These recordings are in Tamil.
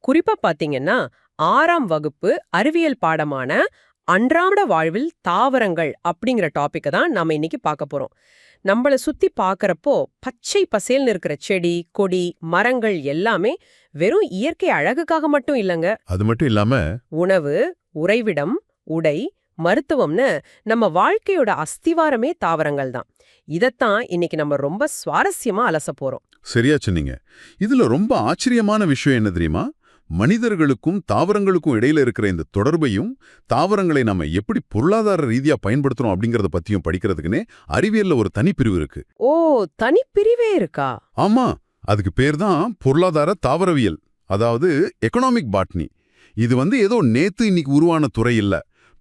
குறிப்பா பாத்தீங்கன்னா 6ஆம் வகுப்பு அறிவியல் பாடமான அன்றாட வாழ்வில் தாவரங்கள் அப்படிங்கிற டாபிக்க தான் நாம இன்னைக்கு பார்க்க போறோம். நம்மள சுத்தி பார்க்கறப்போ பச்சை பசேல்னு இருக்கிற செடி, கொடி, மரங்கள் எல்லாமே வெறும் இயற்கை அழகுக்காக மட்டும் இல்லங்க. அது மட்டும் இல்லாம உணவு, உறைவிடம், உடை, மருத்துவம்னு நம்ம வாழ்க்கையோட அஸ்திவாரமே தாவரங்கள் தான். இதத்தான் இன்னைக்கு நம்ம ரொம்ப சுவாரஸ்யமா அலசப் போறோம். சரியா சொன்னீங்க. இதுல ரொம்ப ஆச்சரியமான விஷயம் என்ன தெரியுமா? மனிதர்களுக்கும் தாவரங்களுக்கும் இடையில இருக்கிற இந்த தொடர்பையும், தாவரங்களை நம்ம எப்படி பொருளாதார ரீதியா பயன்படுத்துறோம் அப்படிங்கறத பத்தியும் படிக்கிறதுக்குன்னே அறிவியல்ல ஒரு தனிப்பிரிவு இருக்கு. ஓ, தனிப்பிரிவே இருக்கா? ஆமா, அதுக்கு பேர் தான் பொருளாதார தாவரவியல், அதாவது எக்கனாமிக் பாட்னி. இது ஏதோ நேத்து இன்னைக்கு உருவான துறை இல்ல.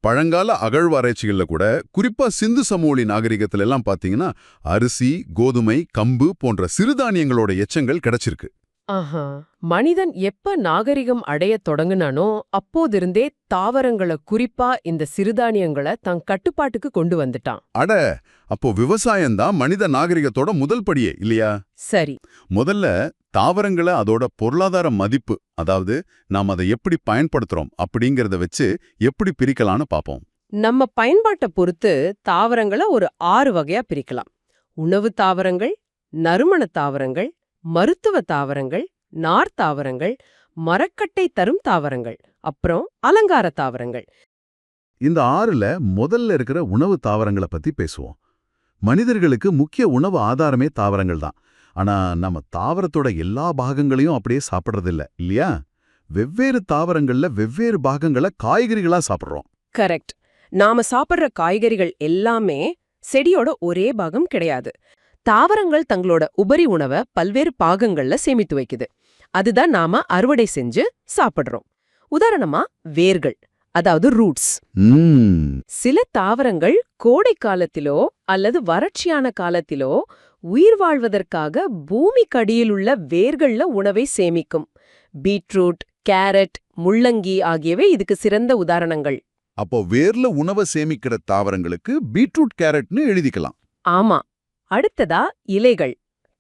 பழங்கால அகழ்வாராய்ச்சிகள்ல கூட, குறிப்பா சிந்து சமவெளி நாகரிகத்துல எல்லாம் பாத்தீங்கன்னா அரிசி, கோதுமை, கம்பு போன்ற சிறுதானியங்களோட எச்சங்கள் கிடைச்சிருக்கு. ஆஹா, மனிதன் எப்ப நாகரிகம் அடையத் தொடங்குனானோ அப்போதிருந்தே தாவரங்களை, குறிப்பா இந்த சிறுதானியங்களை தன் கட்டுப்பாட்டுக்கு கொண்டு வந்துட்டான். அட, அப்போ விவசாயம்தான் மனித நாகரிகத்தோட முதல் படியே இல்லையா? சரி. முதல்ல தாவரங்களை அதோட பொருளாதார மதிப்பு, அதாவது நாம் அதை எப்படி பயன்படுத்துறோம் அப்படிங்கறத வச்சு எப்படி பிரிக்கலாம்னு பாப்போம். நம்ம பயன்பாட்டை பொறுத்து தாவரங்களை ஒரு 6 வகையா பிரிக்கலாம். உணவு தாவரங்கள், நறுமண தாவரங்கள், மருத்துவ தாவரங்கள், நார் தாவரங்கள், மரக்கட்டை தரும் தாவரங்கள், அப்புறம் அலங்கார தாவரங்கள். இந்த 6ல முதல்ல இருக்கிற உணவு தாவரங்களை பத்தி பேசுவோம். மனிதர்களுக்கு முக்கிய உணவு ஆதாரமே தாவரங்கள் தான். ஆனா நம்ம தாவரத்தோட எல்லா பாகங்களையும் அப்படியே சாப்பிடுறதில்ல இல்லையா? வெவ்வேறு தாவரங்கள்ல வெவ்வேறு பாகங்களை காய்கறிகளா சாப்பிடுறோம். கரெக்ட். நாம சாப்பிடுற காய்கறிகள் எல்லாமே செடியோட ஒரே பாகம் கிடையாது. தாவரங்கள் தங்களோட உபரி உணவை பல்வேறு பாகங்கள்ல சேமித்து வைக்குது. அதுதான் நாம அறுவடை செஞ்சு சாப்பிடுறோம். உதாரணமா வேர்கள், அதாவது ரூட்ஸ். சில தாவரங்கள் கோடை காலத்திலோ அல்லது வறட்சியான காலத்திலோ உயிர் வாழ்வதற்காக பூமிக்கடியில் உள்ள வேர்கள்ல உணவை சேமிக்கும். பீட்ரூட், கேரட், முள்ளங்கி ஆகியவை இதுக்கு சிறந்த உதாரணங்கள். அப்போ வேர்ல உணவை சேமிக்கிற தாவரங்களுக்கு பீட்ரூட், கேரட்னு எழுதிக்கலாம். ஆமா. அடுத்ததா இலைகள்.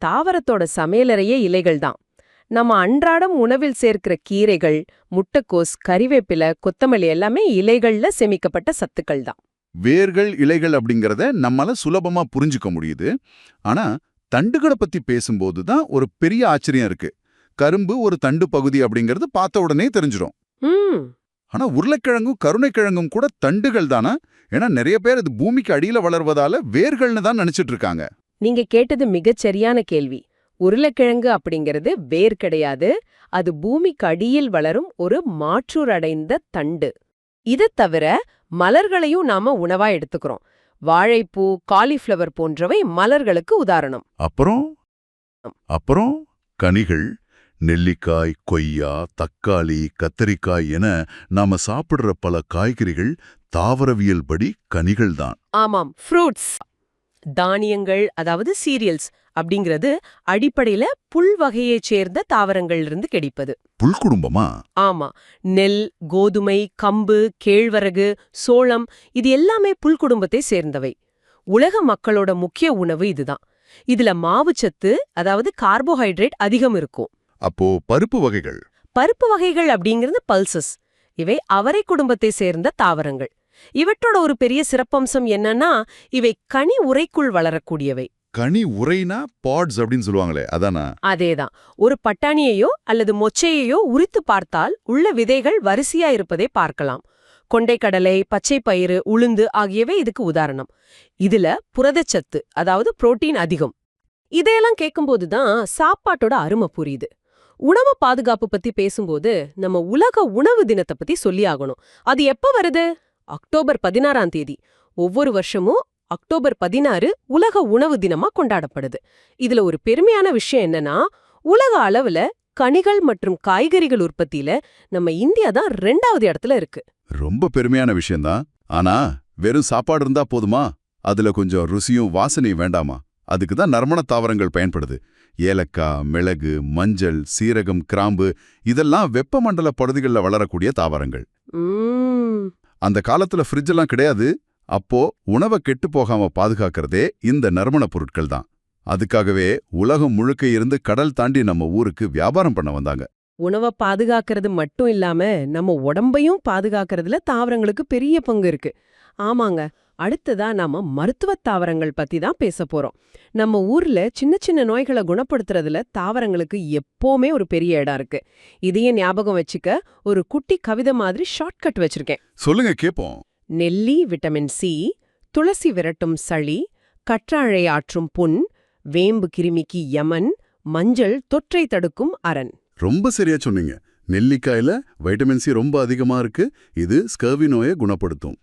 தாவரத்தோட சமையலறையே இலைகள் தான். நம்ம அன்றாடம் உணவில் சேர்க்கிற கீரைகள், முட்டைக்கோஸ், கறிவேப்பிலை, கொத்தமல்லி எல்லாமே இலைகள்ல சேமிக்கப்பட்ட சத்துக்கள் தான். வேர்கள், இலைகள் அப்படிங்கறத நம்மால சுலபமா புரிஞ்சுக்க முடியுது. ஆனா தண்டுகளை பத்தி பேசும்போது தான் ஒரு பெரிய ஆச்சரியம் இருக்கு. கரும்பு ஒரு தண்டு பகுதி அப்படிங்கறது பார்த்த உடனே தெரிஞ்சிடும். ஆனா உருளைக்கிழங்கும் கருணைக்கிழங்கும் கூட தண்டுகள் தானா? ஏன்னா நிறைய பேர் அது பூமிக்கு அடியில வளர்வதால வேர்கள்னு தான் நினைச்சிட்டு இருக்காங்க. நீங்க கேட்டது மிகச் சரியான கேள்வி. உருளைக்கிழங்கு அப்படிங்கிறது வேர் கிடையாது. அது பூமிக்கு அடியில் வளரும் ஒரு மாற்றூரடைந்த தண்டு. இதைத் தவிர மலர்களையும் நாம உணவா எடுத்துக்கிறோம். வாழைப்பூ, காலிஃப்ளவர் போன்றவை மலர்களுக்கு உதாரணம். அப்புறம் கனிகள், நெல்லிக்காய், கொய்யா, தக்காளி, கத்தரிக்காய் என நாம சாப்பிடுற பல காய்கறிகள் தாவரவியல் படி கனிகள் தான். ஆமாம், ஃப்ரூட்ஸ். தானியங்கள், அதாவது சீரியல்ஸ் அப்படிங்கிறது அடிப்படையில புல் வகையைச் சேர்ந்த தாவரங்கள்லிருந்து கிடைப்பது. புல் குடும்பமா? ஆமா. நெல், கோதுமை, கம்பு, கேழ்வரகு, சோளம் இது எல்லாமே புல் குடும்பத்தை சேர்ந்தவை. உலக மக்களோட முக்கிய உணவு இதுதான். இதுல மாவுச்சத்து, அதாவது கார்போஹைட்ரேட் அதிகம் இருக்கும். அப்போ பருப்பு வகைகள்? பருப்பு வகைகள் அப்படிங்கிறது பல்சஸ். இவை அவரை குடும்பத்தை சேர்ந்த தாவரங்கள். இவற்றோட ஒரு பெரிய சிறப்பம்சம் என்னன்னா, இவை கனி உறைக்குள் வளரக்கூடியவை. கனி உரைனா பாட்ஸ் அப்படின்னு சொல்லுவாங்களே, அதானா? அதேதான். ஒரு பட்டாணியையோ அல்லது மொச்சையையோ உரித்து பார்த்தால் உள்ள விதைகள் வரிசையா இருப்பதை பார்க்கலாம். கொண்டைக்கடலை, பச்சை பயிறு, உளுந்து ஆகியவை இதுக்கு உதாரணம். இதுல புரதச்சத்து, அதாவது புரோட்டீன் அதிகம். இதையெல்லாம் கேட்கும்போதுதான் சாப்பாட்டோட அருமை புரியுது. உணவு பாதுகாப்பு பத்தி பேசும்போது நம்ம உலக உணவு தினத்தை பத்தி சொல்லி ஆகணும். அது எப்ப வருது? அக்டோபர் 16ஆம் தேதி. ஒவ்வொரு வருஷமும் அக்டோபர் 16 உலக உணவு தினமா கொண்டாடப்படுது. இதுல ஒரு பெருமையான விஷயம் என்னன்னா, உலக அளவுல கனிகள் மற்றும் காய்கறிகள் உற்பத்தியில நம்ம இந்தியா தான் 2வது இடத்துல இருக்கு. ரொம்ப பெருமையான விஷயம்தான். ஆனா வெறும் சாப்பாடு இருந்தா போதுமா? அதுல கொஞ்சம் ருசியும் வாசனையும் வேண்டாமா? அதுக்கு தான் நறுமண தாவரங்கள் பயன்படுது. ஏலக்காய், மிளகு, மஞ்சள், சீரகம், கிராம்பு இதெல்லாம் வெப்பமண்டல பகுதிகளில் வளரக்கூடிய தாவரங்கள். அந்த காலத்துல ஃப்ரிட்ஜ் எல்லாம் கிடையாது. அப்போ உணவை கெட்டு போகாம பாதுகாக்கிறதே இந்த நறுமண பொருட்கள் தான். அதுக்காகவே உலகம் முழுக்க இருந்து கடல் தாண்டி நம்ம ஊருக்கு வியாபாரம் பண்ண வந்தாங்க. உணவை பாதுகாக்கிறது மட்டும் இல்லாம நம்ம உடம்பையும் பாதுகாக்கிறதுல தாவரங்களுக்கு பெரிய பங்கு இருக்கு. ஆமாங்க. அடுத்ததா நாம மருத்துவ தாவரங்கள் பத்தி தான் பேச போறோம். நம்ம ஊர்ல சின்ன சின்ன நோய்களை குணப்படுத்துறதுல தாவரங்களுக்கு எப்பவுமே ஒரு பெரிய இடம் இருக்கு. இதையே ஞாபகம் வச்சுக்க ஒரு குட்டி கவிதை மாதிரி ஷார்ட்கட் வச்சிருக்கேன். சொல்லுங்க கேப்போம். நெல்லி விட்டமின் சி, துளசி விரட்டும் சளி, கற்றாழை ஆற்றும் புண், வேம்பு கிருமிக்கு யமன், மஞ்சள் தொற்றை தடுக்கும் அரண். ரொம்ப சரியா சொன்னீங்க. நெல்லிக்காயில வைட்டமின் சி ரொம்ப அதிகமா இருக்கு. இது ஸ்கர்வி நோயை குணப்படுத்தும்.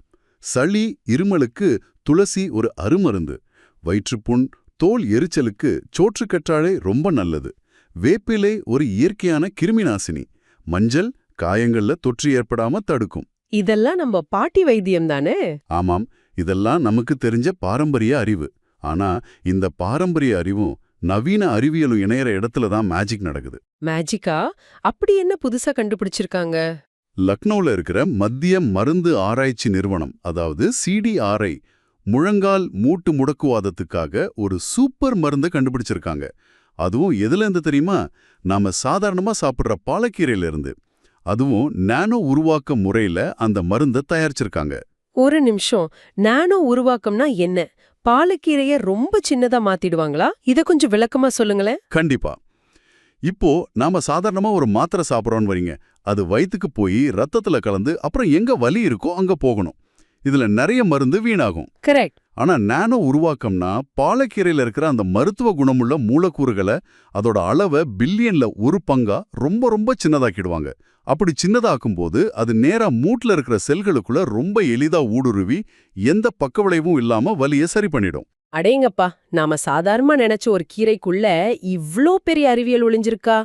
சளி இருமலுக்கு துளசி ஒரு அருமருந்து. வயிற்றுப்புண் தோல் எரிச்சலுக்கு சோற்றுக்கற்றாழை ரொம்ப நல்லது. வேப்பிலை ஒரு இயற்கையான கிருமிநாசினி. மஞ்சள் காயங்கள்ல தொற்று ஏற்படாம தடுக்கும். இதெல்லாம் நம்ம பாட்டி வைத்தியம் தானே? ஆமாம், இதெல்லாம் நமக்கு தெரிஞ்ச பாரம்பரிய அறிவு. ஆனா இந்த பாரம்பரிய அறிவும் நவீன அறிவியலும் இணையற இடத்துல தான் மேஜிக் நடக்குது. மேஜிக்கா? அப்படி என்ன புதுசா கண்டுபிடிச்சிருக்காங்க? லக்னோல இருக்கிற மத்திய மருந்து ஆராய்ச்சி நிறுவனம், அதாவது CDRI, முழங்கால் மூட்டு முடக்குவாதத்துக்காக ஒரு சூப்பர் மருந்தை கண்டுபிடிச்சிருக்காங்க. அதுவும் எதுல இருந்து தெரியுமா? நாம சாதாரணமா சாப்பிடுற பாலக்கீரையில இருந்து. அதுவும் நானோ உருவாக்க முறையில அந்த மருந்தை தயாரிச்சிருக்காங்க. ஒரு நிமிஷம், நானோ உருவாக்கம்னா என்ன? பாலக்கீரைய ரொம்ப சின்னதா மாத்திடுவாங்களா? இத கொஞ்சம் விளக்கமா சொல்லுங்களேன். கண்டிப்பா. இப்போ நாம சாதாரணமா ஒரு மாத்திரை சாப்பிட்றோன்னு வரீங்க. அது வயித்துக்கு போய் ரத்தத்துல கலந்து அப்புறம் எங்க வலி இருக்கோ அங்க போகணும். இதுல நிறைய மருந்து வீணாகும். கரெக்ட். ஆனா நானோ உருவாக்கம்னா பாலக்கீரையில இருக்கிற அந்த மருத்துவ குணமுள்ள மூலக்கூறுகளை அதோட அளவை பில்லியன்ல ஒரு பங்கா ரொம்ப ரொம்ப சின்னதாக்கிடுவாங்க. அப்படி சின்னதாக்கும் போது அது நேரா மூட்டுல இருக்கிற செல்களுக்குள்ள ரொம்ப எளிதா ஊடுருவி எந்த பக்கவிளைவும் இல்லாம வலியை சரி பண்ணிடும். அடேங்கப்பா, நாம சாதாரணமா நினைச்ச ஒரு கீரைக்குள்ள இவ்ளோ பெரிய அறிவியல் ஒளிஞ்சிருக்கா?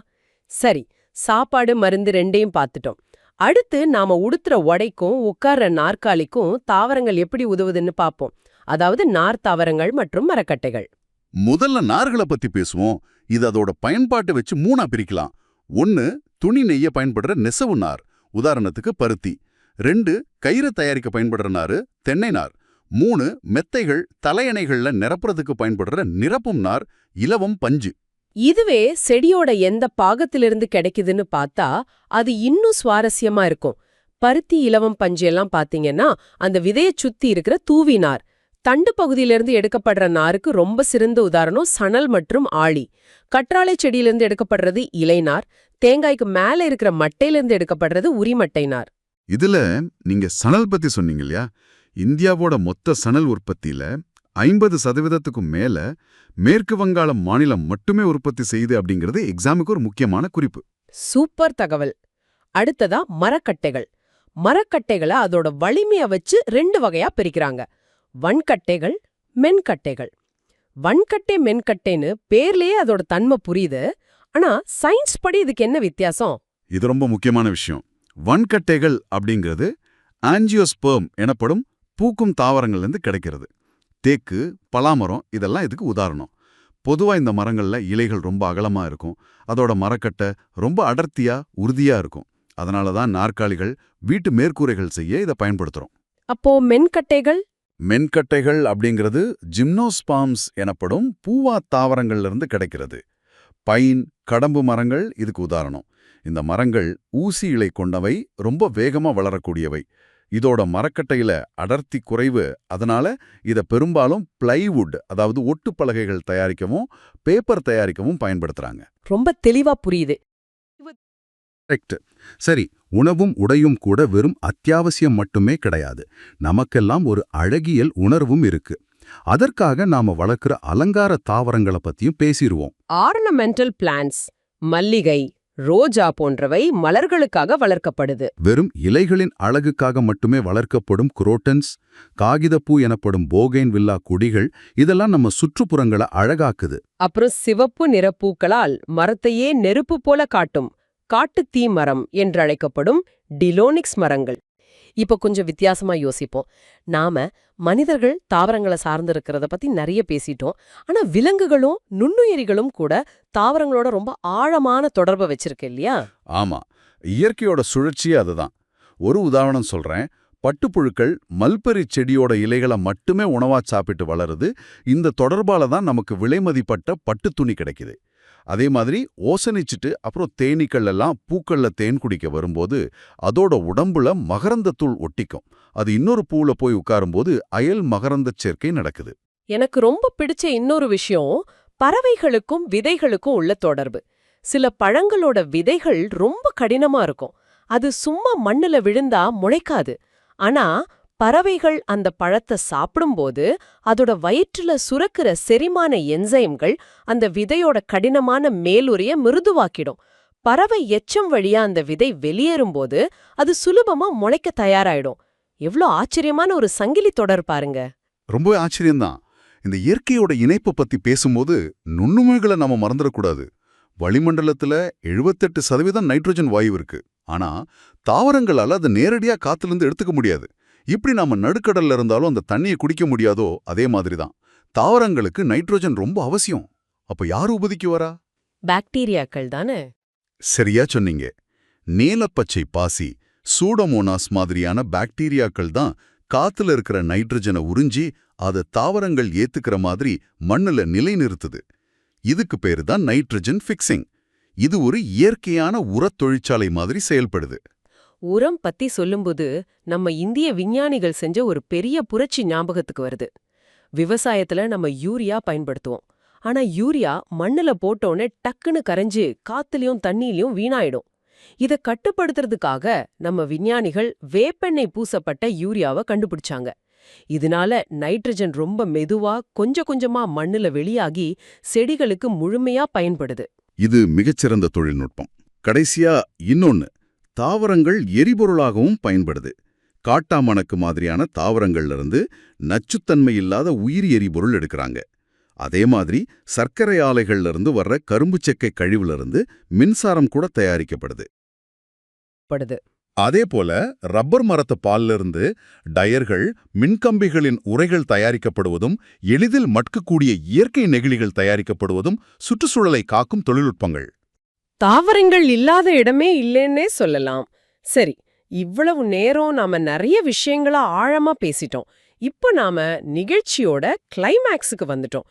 சரி, சாப்பாடு மருந்து ரெண்டையும் பார்த்துட்டோம். அடுத்து நாம உடுத்துற உடைக்கும் உட்கார்ற நாற்காலிக்கும் தாவரங்கள் எப்படி உதவுதுன்னு பாப்போம். அதாவது நார் தாவரங்கள் மற்றும் மரக்கட்டைகள். முதல்ல நார்களை பத்தி பேசுவோம். இது அதோட பயன்பாட்டை வச்சு 3ஆ பிரிக்கலாம். 1, துணி நெய்ய பயன்படுற நெசவு நார், உதாரணத்துக்கு பருத்தி. 2, கயிறு தயாரிக்க பயன்படுற நாரு, தென்னை நார். 3, மெத்தைகள் தலையணைகள்ல நிரப்புறதுக்கு பயன்படுற நிரப்பும் நார், இலவம் பஞ்சு. இதுவே செடியோட எந்த பாகத்திலிருந்து கிடைக்குதுன்னு பார்த்தா அது இன்னும் சுவாரஸ்யமா இருக்கும். பருத்தி இலவம் பஞ்சு எல்லாம் பாத்தீங்கன்னா அந்த விதையை சுத்தி இருக்கிற தூவி நார். தண்டு பகுதியிலிருந்து எடுக்கப்படுற நாருக்கு ரொம்ப சிறந்த உதாரணம் சணல் மற்றும் ஆளி. கற்றாழை செடியிலிருந்து எடுக்கப்படுறது இலைநார். தேங்காய்க்கு மேல இருக்கிற மட்டையிலிருந்து எடுக்கப்படுறது உரிமட்டை நார். இதுல நீங்க சணல் பத்தி சொன்னீங்க இல்லையா? இந்தியாவோட மொத்த சணல் உற்பத்தியில 50%க்கும் மேல மேற்கு வங்காளம் மாநிலம் மட்டுமே உற்பத்தி செய்யுது அப்படிங்கிறது எக்ஸாமுக்கு ஒரு முக்கியமான குறிப்பு. சூப்பர் தகவல். அடுத்ததா மரக்கட்டைகள். மரக்கட்டைகளை அதோட வலிமைய வச்சு 2 வகையா பிரிக்கிறாங்க. வன்கட்டைகள், மென்கட்டைகள். வன்கட்டை மென்கட்டைன்னு பேர்லயே அதோட தன்மை புரியுது. ஆனா சயின்ஸ் படி இதுக்கு என்ன வித்தியாசம்? இது ரொம்ப முக்கியமான விஷயம். வன்கட்டைகள் அப்படிங்கிறது ஆஞ்சியோஸ்பெர்ம் எனப்படும் பூக்கும் தாவரங்கள்லேருந்து கிடைக்கிறது. தேக்கு, பலாமரம் இதெல்லாம் இதுக்கு உதாரணம். பொதுவா இந்த மரங்கள்ல இலைகள் ரொம்ப அகலமா இருக்கும். அதோட மரக்கட்டை ரொம்ப அடர்த்தியா உறுதியா இருக்கும். அதனால தான் நாற்காலிகள், வீட்டு மேற்கூரைகள் செய்ய இதை பயன்படுத்துறோம். அப்போ மென்கட்டைகள்? மென்கட்டைகள் அப்படிங்கிறது ஜிம்னோஸ்பார்ம்ஸ் எனப்படும் பூவா தாவரங்கள்ல இருந்து கிடைக்கிறது. பைன், கடம்பு மரங்கள் இதுக்கு உதாரணம். இந்த மரங்கள் ஊசி இலை கொண்டவை, ரொம்ப வேகமா வளரக்கூடியவை. இதோட மரக்கட்டையில அடர்த்தி குறைவு. அதனால இத பெரும்பாலும் பிளைவுட், அதாவது ஒட்டு பலகைகள் தயாரிக்கவும் பேப்பர் தயாரிக்கவும் பயன்படுத்துறாங்க. ரொம்ப தெளிவா புரியுது. கரெக்ட். சரி, உணவும் உடையும் கூட வெறும் அத்தியாவசியம் மட்டுமே கிடையாது. நமக்கெல்லாம் ஒரு அழகியல் உணர்வும் இருக்கு. அதற்காக நாம வளர்க்கிற அலங்கார தாவரங்களை பத்தியும் பேசிடுவோம். ஆர்னமெண்டல் பிளான்ட்ஸ், மல்லிகை, ரோஜா போன்றவை மலர்களுக்காக வளர்க்கப்படுது. வெறும் இலைகளின் அழகுக்காக மட்டுமே வளர்க்கப்படும் குரோட்டன்ஸ், காகிதப்பூ எனப்படும் போகைன் வில்லா கொடிகள் இதெல்லாம் நம்ம சுற்றுப்புறங்களை அழகாக்குது. அப்புறம் சிவப்பு நிற பூக்களால் மரத்தையே நெருப்பு போல காட்டும் காட்டுத் தீ மரம் என்றழைக்கப்படும் டிலோனிக்ஸ் மரங்கள். இப்ப கொஞ்சம் வித்தியாசமா யோசிப்போம். நாம மனிதர்கள் தாவரங்களை சார்ந்திருக்கிறத பத்தி நிறைய பேசிட்டோம். ஆனா விலங்குகளும் நுண்ணுயிரிகளும் கூட தாவரங்களோட ரொம்ப ஆழமான தொடர்பை வச்சிருக்கு இல்லையா? ஆமா, இயற்கையோட சுழற்சியே அதுதான். ஒரு உதாரணம் சொல்றேன். பட்டுப்புழுக்கள் மல்பெரி செடியோட இலைகளை மட்டுமே உணவா சாப்பிட்டு வளருது. இந்த தொடர்பால தான் நமக்கு விலைமதிப்பட்ட பட்டு துணி கிடைக்குது. அதே மாதிரி ஓசனிச்சிட்டு அப்புறம் தேனீக்கள் எல்லாம் பூக்கள்ல தேன் குடிக்க வரும்போது அதோட உடம்புல மகரந்தத்தூள் ஒட்டிக்கும். அது இன்னொரு பூவுல போய் உட்காரும்போது அயல் மகரந்தச் சேர்க்கை நடக்குது. எனக்கு ரொம்ப பிடிச்ச இன்னொரு விஷயம் பறவைகளுக்கும் விதைகளுக்கும் உள்ள தொடர்பு. சில பழங்களோட விதைகள் ரொம்ப கடினமா இருக்கும். அது சும்மா மண்ணுல விழுந்தா முளைக்காது. ஆனா பறவைகள் அந்த பழத்தை சாப்பிடும்போது அதோட வயிற்றுல சுரக்கிற செரிமான என்சைம்கள் அந்த விதையோட கடினமான மேலுறைய மிருதுவாக்கிடும். பறவை எச்சம் வழியா அந்த விதை வெளியேறும்போது அது சுலபமா முளைக்க தயாராயிடும். எவ்ளோ ஆச்சரியமான ஒரு சங்கிலி தொடர் பாருங்க. ரொம்ப ஆச்சரியம்தான். இந்த இயற்கையோட இணைப்பை பத்தி பேசும்போது நுண்ணுமைகளை நாம மறந்துடக்கூடாது. வளிமண்டலத்துல 78% நைட்ரோஜன் வாயு இருக்கு. ஆனா தாவரங்களால அதை நேரடியா காத்திலிருந்து எடுத்துக்க முடியாது. இப்படி நாம நடுக்கடல்ல இருந்தாலும் அந்த தண்ணியை குடிக்க முடியாதோ அதே மாதிரிதான் தாவரங்களுக்கு நைட்ரோஜன் ரொம்ப அவசியம். அப்ப யாரு உபதிக்கு வரா? பாக்டீரியாக்கள் தானே. சரியா சொன்னீங்க. நீலப்பச்சை பாசி, சூடோமோனாஸ் மாதிரியான பாக்டீரியாக்கள் தான் காத்துல இருக்கிற நைட்ரஜனை உறிஞ்சி அதை தாவரங்கள் ஏத்துக்கிற மாதிரி மண்ணுல நிலைநிறுத்துது. இதுக்கு பேரு தான் நைட்ரஜன் ஃபிக்சிங். இது ஒரு இயற்கையான உரத் தொழிற்சாலை மாதிரி செயல்படுது. உரம் பத்தி சொல்லும்போது நம்ம இந்திய விஞ்ஞானிகள் செஞ்ச ஒரு பெரிய புரட்சி ஞாபகத்துக்கு வருது. விவசாயத்துல நம்ம யூரியா பயன்படுத்துவோம். ஆனா யூரியா மண்ணுல போட்டோன்னே டக்குன்னு கரைஞ்சு காத்துலயும் தண்ணியிலயும் வீணாயிடும். இத கட்டுப்படுத்துறதுக்காக நம்ம விஞ்ஞானிகள் வேப்பெண்ணெய் பூசப்பட்ட யூரியாவை கண்டுபிடிச்சாங்க. இதனால நைட்ரஜன் ரொம்ப மெதுவா கொஞ்சம் கொஞ்சமா மண்ணுல வெளியாகி செடிகளுக்கு முழுமையா பயன்படுது. இது மிகச்சிறந்த தொழில்நுட்பம். கடைசியா இன்னொன்னு, தாவரங்கள் எரிபொருளாகவும் பயன்படுது. காட்டாமணக்கு மாதிரியான தாவரங்கள்ல இருந்து நச்சுத்தன்மை இல்லாத உயிரி எரிபொருள் எடுக்கிறாங்க. அதே மாதிரி சர்க்கரை ஆலைகள்ல இருந்து வர்ற கரும்பு செக்கை கழிவுல இருந்து மின்சாரம் கூட தயாரிக்கப்படுது. அதே போல ரப்பர் மரத்து பால்ல இருந்து டயர்கள், மின்கம்பிகளின் உரைகள் தயாரிக்கப்படுவதும் எளிதில் மட்கக்கூடிய இயற்கை நெகிழிகள் தயாரிக்கப்படுவதும் சுற்றுச்சூழலை காக்கும் தொழில்நுட்பங்கள். தாவரங்கள் இல்லாத இடமே இல்லைன்னே சொல்லலாம். சரி, இவ்வளவு நேரம் நாம நிறைய விஷயங்கள ஆழமா பேசிட்டோம். இப்போ நாம நிகழ்ச்சியோட கிளைமேக்ஸுக்கு வந்துட்டோம்.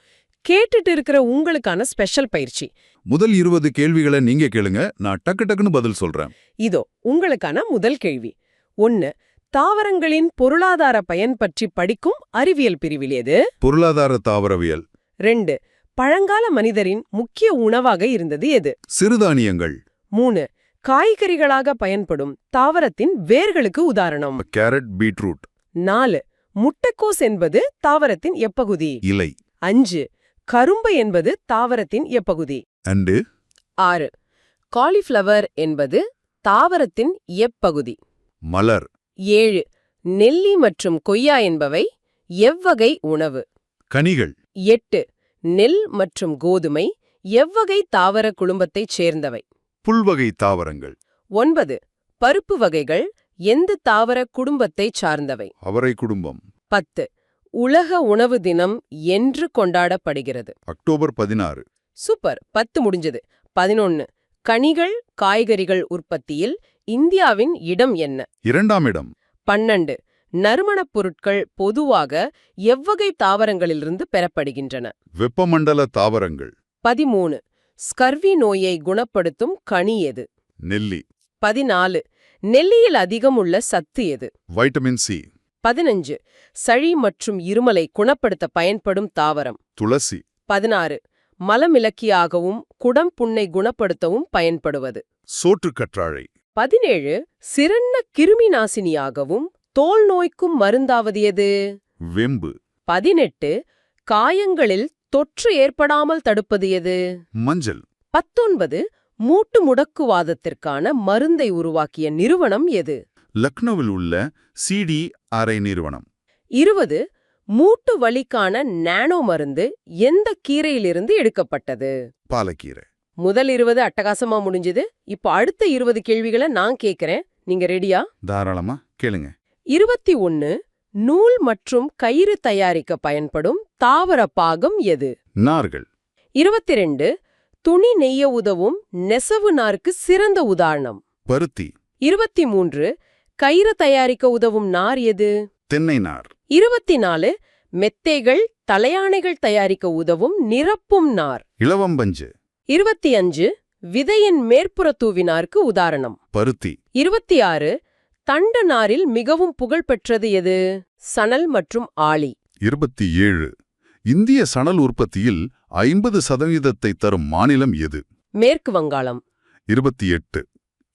கேட்டுட்டு இருக்கிற உங்களுக்கான ஸ்பெஷல் பயிற்சி. முதல் 20 கேள்விகளை நீங்க கேளுங்க, நான் டக்கு டக்குன்னு பதில் சொல்றேன். இதோ உங்களுக்கான முதல் கேள்வி. 1. தாவரங்களின் பொருளாதார பயன் பற்றி படிக்கும் அறிவியல் பிரிவில் எது? பொருளாதார தாவரவியல். 2. பழங்கால மனிதரின் முக்கிய உணவாக இருந்தது எது? சிறுதானியங்கள். 3. காய்கறிகளாக பயன்படும் தாவரத்தின் வேர்களுக்கு உதாரணம்? Carrot, beetroot. 4. முட்டைக்கோஸ் என்பது தாவரத்தின் எப்பகுதி? இலை. 5. கரும்பு என்பது தாவரத்தின் எப்பகுதி? அண்டு. 6. காலிஃப்ளவர் என்பது தாவரத்தின் எப்பகுதி? மலர். 7. நெல்லி மற்றும் கொய்யா என்பவை எவ்வகை உணவு? கனிகள். 8. நெல் மற்றும் கோதுமை எவ்வகை தாவர குடும்பத்தைச் சேர்ந்தவை? புல்வகை தாவரங்கள். 9. பருப்பு வகைகள் எந்த தாவர குடும்பத்தைச் சார்ந்தவை? அவரை குடும்பம். 10. உலக உணவு தினம் என்று கொண்டாடப்படுகிறது? அக்டோபர் 16. சூப்பர், 10 முடிஞ்சது. 11. கனிகள், காய்கறிகள் உற்பத்தியில் இந்தியாவின் இடம் என்ன? 2ஆம் இடம். 12. நறுமணப் பொருட்கள் பொதுவாக எவ்வகை தாவரங்களிலிருந்து பெறப்படுகின்றன? வெப்பமண்டல தாவரங்கள். 13. ஸ்கர்வி நோயை குணப்படுத்தும் கனி எது? நெல்லி. 14. நெல்லியில் அதிகம் உள்ள சத்து எது? Vitamin C. 15. சளி மற்றும் இருமலை குணப்படுத்த பயன்படும் தாவரம்? துளசி. 16. மலமிளக்கியாகவும் குடம் புண்ணை குணப்படுத்தவும் பயன்படுவது? சோற்றுக்கற்றாழை. 17. சிறந்த கிருமி நாசினியாகவும் தோல் நோய்க்கும் மருந்தாவது எது? வெம்பு. 18. காயங்களில் தொற்று ஏற்படாமல் தடுப்பது எது? மஞ்சள். 19. மூட்டு முடக்குவாதத்திற்கான மருந்தை உருவாக்கிய நிறுவனம் எது? லக்னோவில் உள்ள CDRI நிறுவனம். 20. மூட்டு வலிக்கான நானோ மருந்து எந்த கீரையிலிருந்து எடுக்கப்பட்டது? பாலக்கீரை. முதல் 20 அட்டகாசமா முடிஞ்சது. இப்போ அடுத்த 20 கேள்விகளை நான் கேட்கிறேன். நீங்க ரெடியா? தாராளமா கேளுங்க. 21. நூல் மற்றும் கயிறு தயாரிக்க பயன்படும் தாவர பாகம் எது? நார்கள். 22. துணி நெய்ய உதவும் நெசவு நாருக்கு சிறந்த உதாரணம்? பருத்தி. 23. கயிறு தயாரிக்க உதவும் நார் எது? தென்னை நார். 24. மெத்தைகள், தலையாணைகள் தயாரிக்க உதவும் நிரப்பும் நார்? இலவம்பஞ்சு. 25 விதையின் மேற்புற தூவினாருக்கு உதாரணம். பருத்தி. 26 தண்டு நாரில் மிகவும் புகழ்பெற்றது எது? சணல் மற்றும் ஆளி. 27 இந்திய சணல் உற்பத்தியில் 50% தரும் மாநிலம் எது? மேற்கு வங்காளம். 28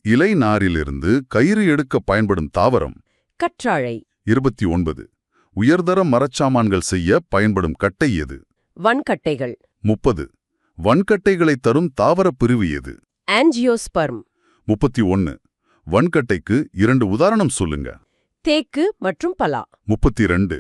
இலை நாரிலிருந்து கயிறு எடுக்க பயன்படும் தாவரம்? கற்றாழை. 29 உயர்தர மரச்சாமான்கள் செய்ய பயன்படும் கட்டை எது? வன்கட்டைகள். 30 வன்கட்டைகளை தரும் தாவரப் பிரிவு எது? ஆஞ்சியோஸ்பர்ம். 31 வன்கட்டைக்கு 2 உதாரணம் சொல்லுங்க. தேக்கு மற்றும் பலா. 32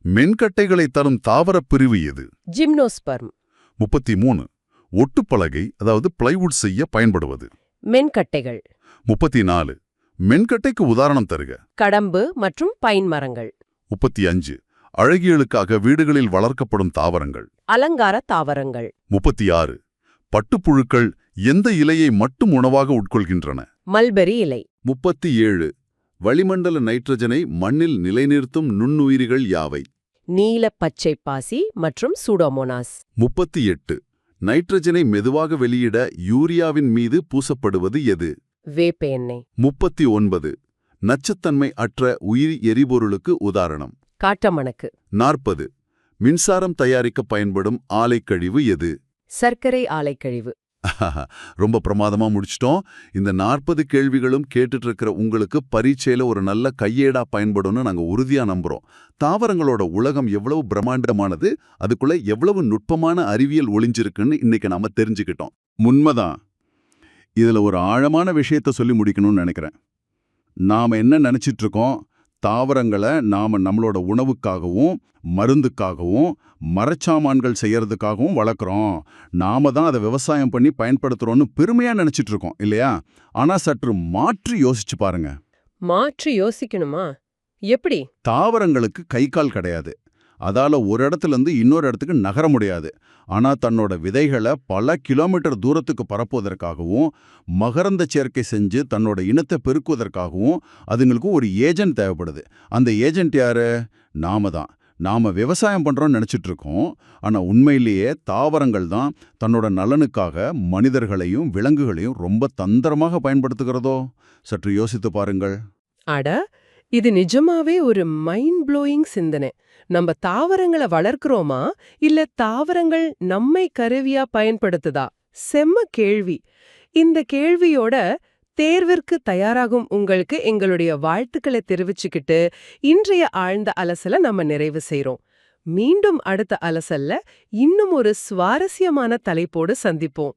மென்கட்டைகளை தரும் தாவரப் பிரிவு எது? ஜிம்னோஸ்பர்ம். 33 ஒட்டுப்பலகை அதாவது பிளைவுட் செய்ய பயன்படுவது? மென்கட்டைகள். 34 மென்கட்டைக்கு உதாரணம் தருக. கடம்பு மற்றும் பைன் மரங்கள். 35 அழகியலுக்காக வீடுகளில் வளர்க்கப்படும் தாவரங்கள்? அலங்கார தாவரங்கள். 36 பட்டுப்புழுக்கள் எந்த இலையை மட்டும் உணவாக உட்கொள்கின்றன? மல்பெரி இலை. 37 வளிமண்டல நைட்ரஜனை மண்ணில் நிலைநிறுத்தும் நுண்ணுயிரிகள் யாவை? நீல பச்சை பாசி மற்றும் சூடோமோனாஸ். 38 நைட்ரஜனை மெதுவாக வெளியிட யூரியாவின் மீது பூசப்படுவது எது? வேப்ப எண்ணெய். 39 நச்சுத்தன்மை அற்ற உயிரி எரிபொருளுக்கு உதாரணம்? காட்டமணக்கு. 40 மின்சாரம் தயாரிக்க பயன்படும் ஆலைக்கழிவு எது? சர்க்கரை ஆலைக்கழிவு. ரொம்ப பிரமாதமா முடிச்சிட்டோம். இந்த 40 கேள்விகளும் கேட்டுட்டு இருக்கிற உங்களுக்கு பரீட்சையில ஒரு நல்ல கையேடா பயன்படும்னு நாங்க உறுதியா நம்புறோம். தாவரங்களோட உலகம் எவ்வளவு பிரம்மாண்டமானது, அதுக்குள்ள எவ்வளவு நுட்பமான அறிவியல் ஒளிஞ்சிருக்குன்னு இன்னைக்கு நாம தெரிஞ்சுக்கிட்டோம். உண்மைதான். இதுல ஒரு ஆழமான விஷயத்த சொல்லி முடிக்கணும்னு நினைக்கிறேன். நாம என்ன நினைச்சிட்டு இருக்கோம்? தாவரங்களை நாம நம்மளோட உணவுக்காகவும் மருந்துக்காகவும் மரச்சாமான்கள் செய்யறதுக்காகவும் வளர்க்குறோம். நாம தான் அதை விவசாயம் பண்ணி பயன்படுத்துறோம்னு பெருமையா நினைச்சிட்டு இருக்கோம் இல்லையா? ஆனா சற்று மாற்றி யோசிச்சு பாருங்க. மாற்றி யோசிக்கணுமா? எப்படி? தாவரங்களுக்கு கை கால் கிடையாது. அதால ஒரு இடத்துல இருந்து இன்னொரு இடத்துக்கு நகர முடியாது. ஆனா தன்னோட விதைகளை பல கிலோமீட்டர் தூரத்துக்கு பரப்புவதற்காகவும் மகரந்த சேர்க்கை செஞ்சு தன்னோட இனத்தை பெருக்குவதற்காகவும் அதுங்களுக்கு ஒரு ஏஜென்ட் தேவைப்படுது. அந்த ஏஜென்ட் யாரு? நாம தான். நாம விவசாயம் பண்றோம்னு நினைச்சிட்டு இருக்கோம். ஆனா உண்மையிலேயே தாவரங்கள் தான் தன்னோட நலனுக்காக மனிதர்களையும் விலங்குகளையும் ரொம்ப தந்திரமாக பயன்படுத்துகிறதோ? சற்று யோசித்து பாருங்கள். அட, இது நிஜமாவே ஒரு மைண்ட் ப்ளோயிங் சிந்தனை. நம்ம தாவரங்களை வளர்க்கிறோமா இல்ல தாவரங்கள் நம்மை கருவியா பயன்படுத்துதா? செம்ம கேள்வி. இந்த கேள்வியோட தேர்விற்கு தயாராகும் உங்களுக்கு எங்களுடைய வாழ்த்துக்களை தெரிவிச்சுக்கிட்டு இன்றைய ஆழ்ந்த அலசலை நம்ம நிறைவு செய்றோம். மீண்டும் அடுத்த அலசல்ல இன்னும் ஒரு சுவாரஸ்யமான தலைப்போடு சந்திப்போம்.